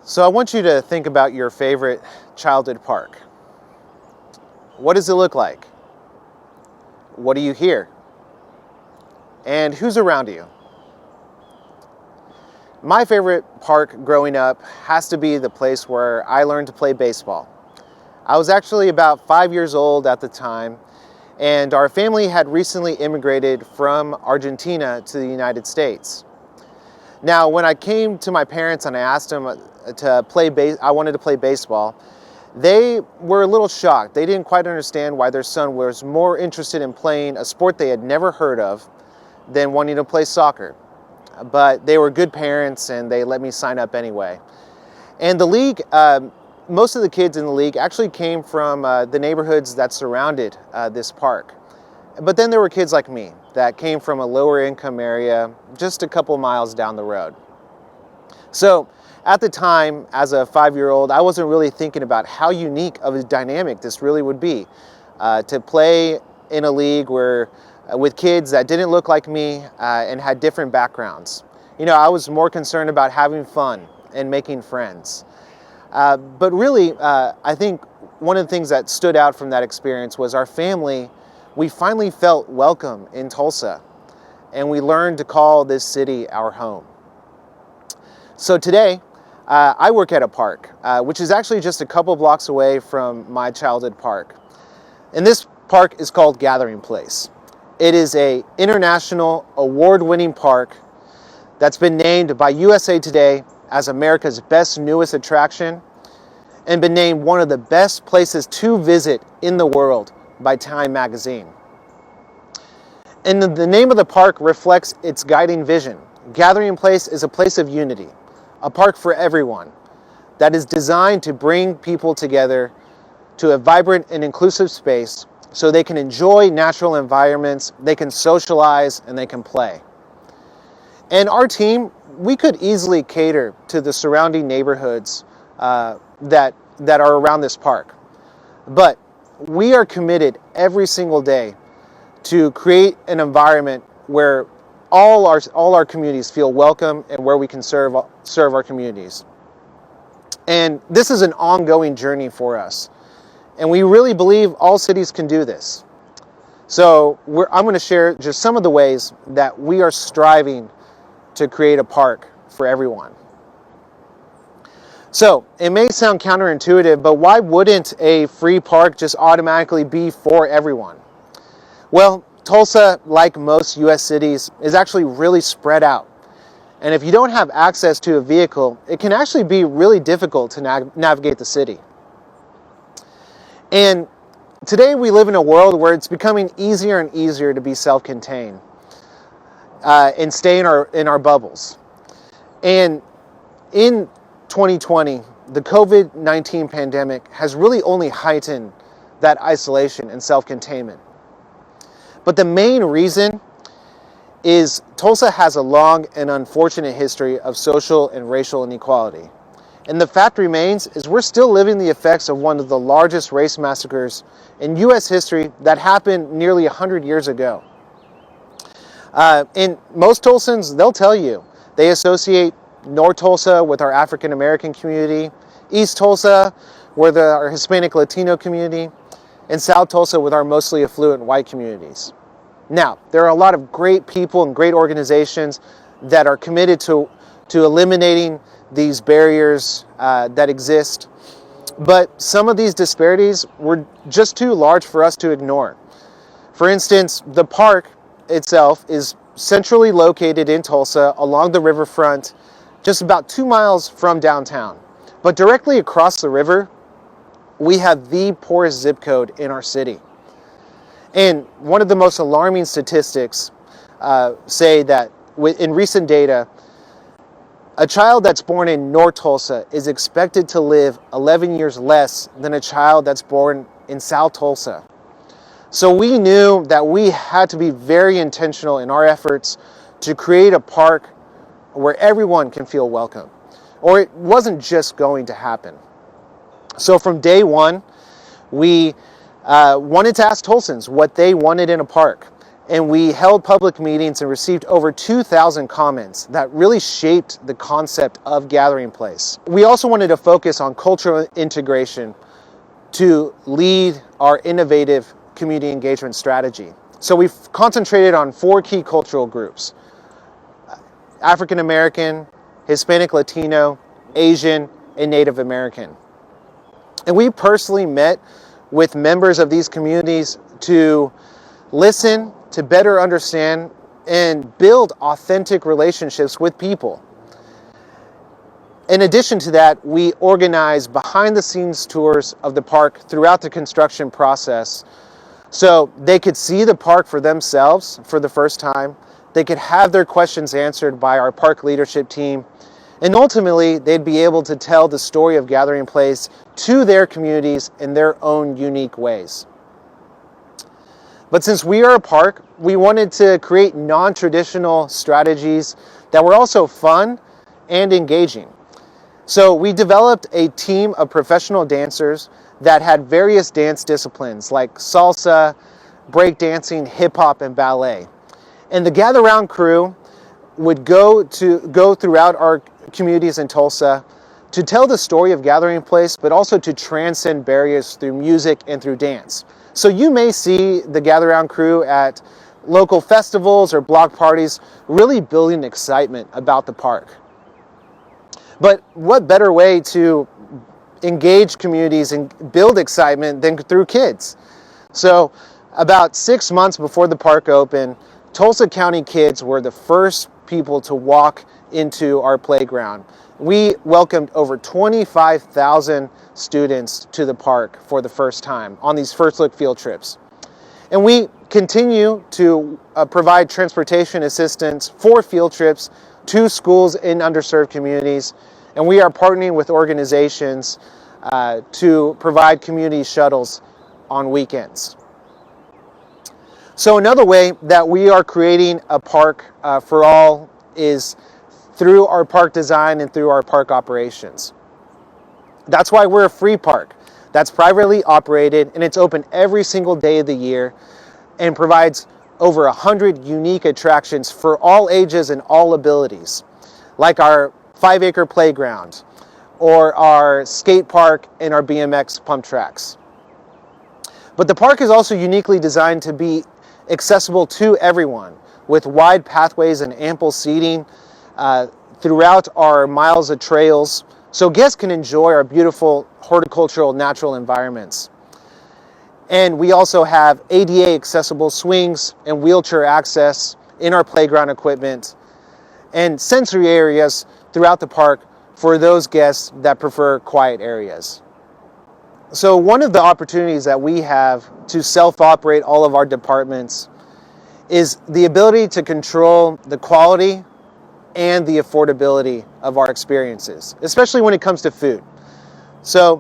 So I want you to think about your favorite childhood park. What does it look like? What do you hear? And who's around you? My favorite park growing up has to be the place where I learned to play baseball. I was actually about 5 years old at the time, and our family had recently immigrated from Argentina to the United States. Now, when I came to my parents and I asked them I wanted to play baseball, they were a little shocked. They didn't quite understand why their son was more interested in playing a sport they had never heard of than wanting to play soccer. But they were good parents and they let me sign up anyway. And the league, most of the kids in the league actually came from the neighborhoods that surrounded this park. But then there were kids like me that came from a lower income area just a couple miles down the road. So at the time, as a 5-year-old, I wasn't really thinking about how unique of a dynamic this really would be to play in a league with kids that didn't look like me and had different backgrounds. You know, I was more concerned about having fun and making friends. But really, I think one of the things that stood out from that experience was our family. We finally felt welcome in Tulsa, and we learned to call this city our home. So today, I work at a park, which is actually just a couple blocks away from my childhood park. And this park is called Gathering Place. It is an international award-winning park that's been named by USA Today as America's best newest attraction and been named one of the best places to visit in the world by Time magazine. And the name of the park reflects its guiding vision. Gathering Place is a place of unity, a park for everyone that is designed to bring people together to a vibrant and inclusive space so they can enjoy natural environments, they can socialize, and they can play. And our team, we could easily cater to the surrounding neighborhoods that are around this park. But we are committed every single day to create an environment where all our communities feel welcome and where we can serve our communities. And this is an ongoing journey for us. And we really believe all cities can do this. So I'm going to share just some of the ways that we are striving to create a park for everyone. So it may sound counterintuitive, but why wouldn't a free park just automatically be for everyone? Well, Tulsa, like most U.S. cities, is actually really spread out. And if you don't have access to a vehicle, it can actually be really difficult to navigate the city. And today we live in a world where it's becoming easier and easier to be self-contained and stay in our bubbles. And in 2020, the COVID-19 pandemic has really only heightened that isolation and self-containment. But the main reason is Tulsa has a long and unfortunate history of social and racial inequality. And the fact remains is we're still living the effects of one of the largest race massacres in U.S. history that happened nearly 100 years ago. And most Tulsans, they'll tell you, they associate North Tulsa with our African American community, East Tulsa with our Hispanic Latino community, and South Tulsa with our mostly affluent white communities. Now, there are a lot of great people and great organizations that are committed to eliminating these barriers that exist, but some of these disparities were just too large for us to ignore. For instance, the park itself is centrally located in Tulsa along the riverfront, just about 2 miles from downtown. But directly across the river, we have the poorest zip code in our city. And one of the most alarming statistics say that in recent data, a child that's born in North Tulsa is expected to live 11 years less than a child that's born in South Tulsa. So we knew that we had to be very intentional in our efforts to create a park where everyone can feel welcome, or it wasn't just going to happen. So from day one, we wanted to ask Tulsans what they wanted in a park. And we held public meetings and received over 2,000 comments that really shaped the concept of Gathering Place. We also wanted to focus on cultural integration to lead our innovative community engagement strategy. So we've concentrated on 4 key cultural groups: African American, Hispanic Latino, Asian, and Native American. And we personally met with members of these communities to listen, to better understand, and build authentic relationships with people. In addition to that, we organize behind-the-scenes tours of the park throughout the construction process so they could see the park for themselves for the first time. They could have their questions answered by our park leadership team, and ultimately they'd be able to tell the story of Gathering Place to their communities in their own unique ways. But since we are a park, we wanted to create non-traditional strategies that were also fun and engaging. So we developed a team of professional dancers that had various dance disciplines like salsa, breakdancing, hip hop, and ballet. And the Gather Round crew would go throughout our communities in Tulsa to tell the story of Gathering Place, but also to transcend barriers through music and through dance. So you may see the Gather Round crew at local festivals or block parties really building excitement about the park. But what better way to engage communities and build excitement than through kids? So about 6 months before the park opened, Tulsa County kids were the first people to walk into our playground. We welcomed over 25,000 students to the park for the first time on these first look field trips. And we continue to provide transportation assistance for field trips to schools in underserved communities. And we are partnering with organizations to provide community shuttles on weekends. So another way that we are creating a park for all is through our park design and through our park operations. That's why we're a free park that's privately operated, and it's open every single day of the year and provides over 100 unique attractions for all ages and all abilities, like our 5-acre playground or our skate park and our BMX pump tracks. But the park is also uniquely designed to be accessible to everyone, with wide pathways and ample seating throughout our miles of trails, so guests can enjoy our beautiful horticultural natural environments. And we also have ADA accessible swings and wheelchair access in our playground equipment, and sensory areas throughout the park for those guests that prefer quiet areas. So one of the opportunities that we have to self-operate all of our departments is the ability to control the quality and the affordability of our experiences, especially when it comes to food. So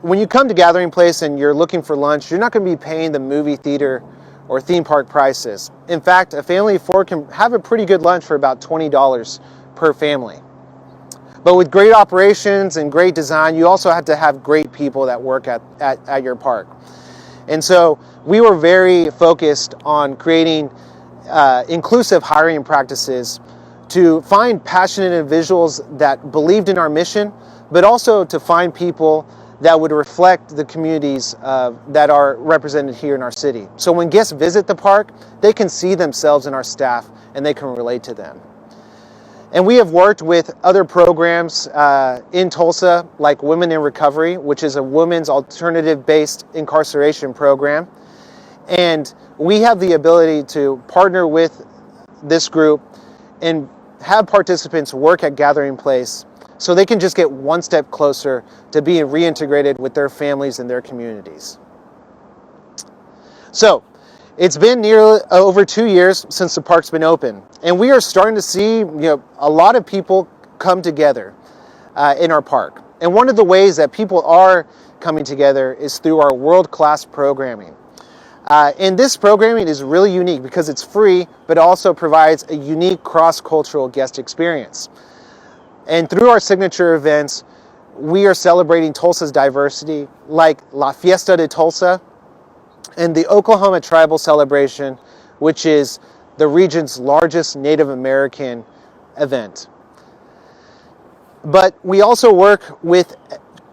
when you come to Gathering Place and you're looking for lunch, you're not going to be paying the movie theater or theme park prices. In fact, a family of 4 can have a pretty good lunch for about $20 per family. But with great operations and great design, you also have to have great people that work at your park. And so we were very focused on creating inclusive hiring practices to find passionate individuals that believed in our mission, but also to find people that would reflect the communities that are represented here in our city. So when guests visit the park, they can see themselves in our staff and they can relate to them. And we have worked with other programs in Tulsa, like Women in Recovery, which is a women's alternative-based incarceration program. And we have the ability to partner with this group and have participants work at Gathering Place so they can just get one step closer to being reintegrated with their families and their communities. So, it's been nearly over 2 years since the park's been open, and we are starting to see a lot of people come together in our park. And one of the ways that people are coming together is through our world-class programming. And this programming is really unique because it's free, but also provides a unique cross-cultural guest experience. And through our signature events, we are celebrating Tulsa's diversity, like La Fiesta de Tulsa and the Oklahoma Tribal Celebration, which is the region's largest Native American event. But we also work with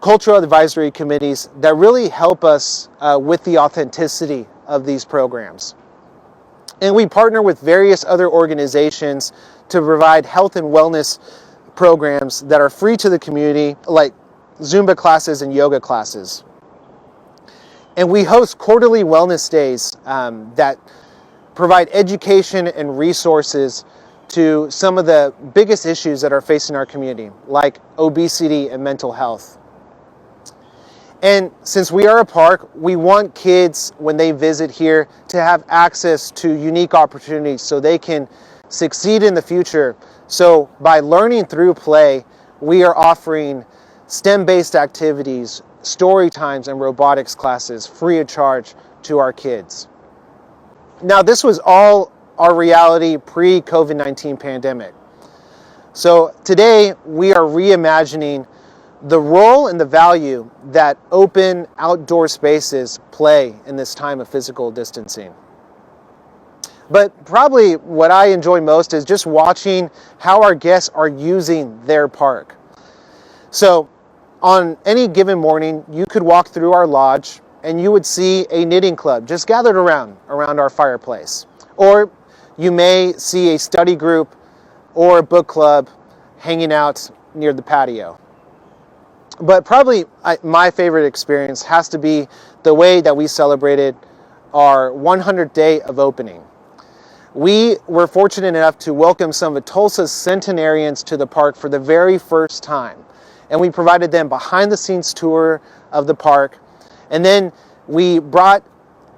cultural advisory committees that really help us with the authenticity of these programs. And we partner with various other organizations to provide health and wellness programs that are free to the community, like Zumba classes and yoga classes. And we host quarterly wellness days that provide education and resources to some of the biggest issues that are facing our community, like obesity and mental health. And since we are a park, we want kids, when they visit here, to have access to unique opportunities so they can succeed in the future. So by learning through play, we are offering STEM-based activities, story times, and robotics classes free of charge to our kids. Now, this was all our reality pre-COVID-19 pandemic. So today, we are reimagining the role and the value that open outdoor spaces play in this time of physical distancing. But probably what I enjoy most is just watching how our guests are using their park. So on any given morning, you could walk through our lodge and you would see a knitting club just gathered around our fireplace. Or you may see a study group or a book club hanging out near the patio. But probably my favorite experience has to be the way that we celebrated our 100th day of opening. We were fortunate enough to welcome some of Tulsa's centenarians to the park for the very first time. And we provided them behind-the-scenes tour of the park. And then we brought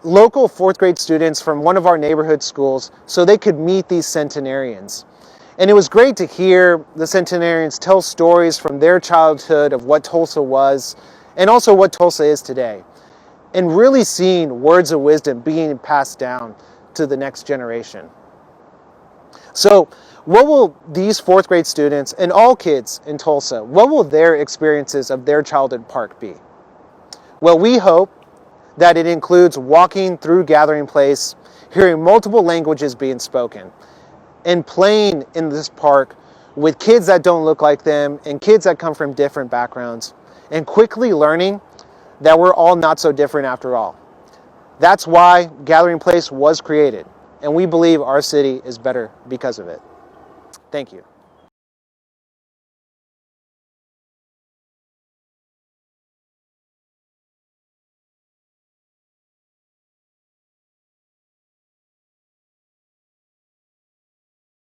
local fourth grade students from one of our neighborhood schools so they could meet these centenarians. And it was great to hear the centenarians tell stories from their childhood of what Tulsa was and also what Tulsa is today. And really seeing words of wisdom being passed down to the next generation. So what will these fourth grade students and all kids in Tulsa, what will their experiences of their childhood park be? Well, we hope that it includes walking through Gathering Place, hearing multiple languages being spoken, and playing in this park with kids that don't look like them and kids that come from different backgrounds, and quickly learning that we're all not so different after all. That's why Gathering Place was created, and we believe our city is better because of it. Thank you.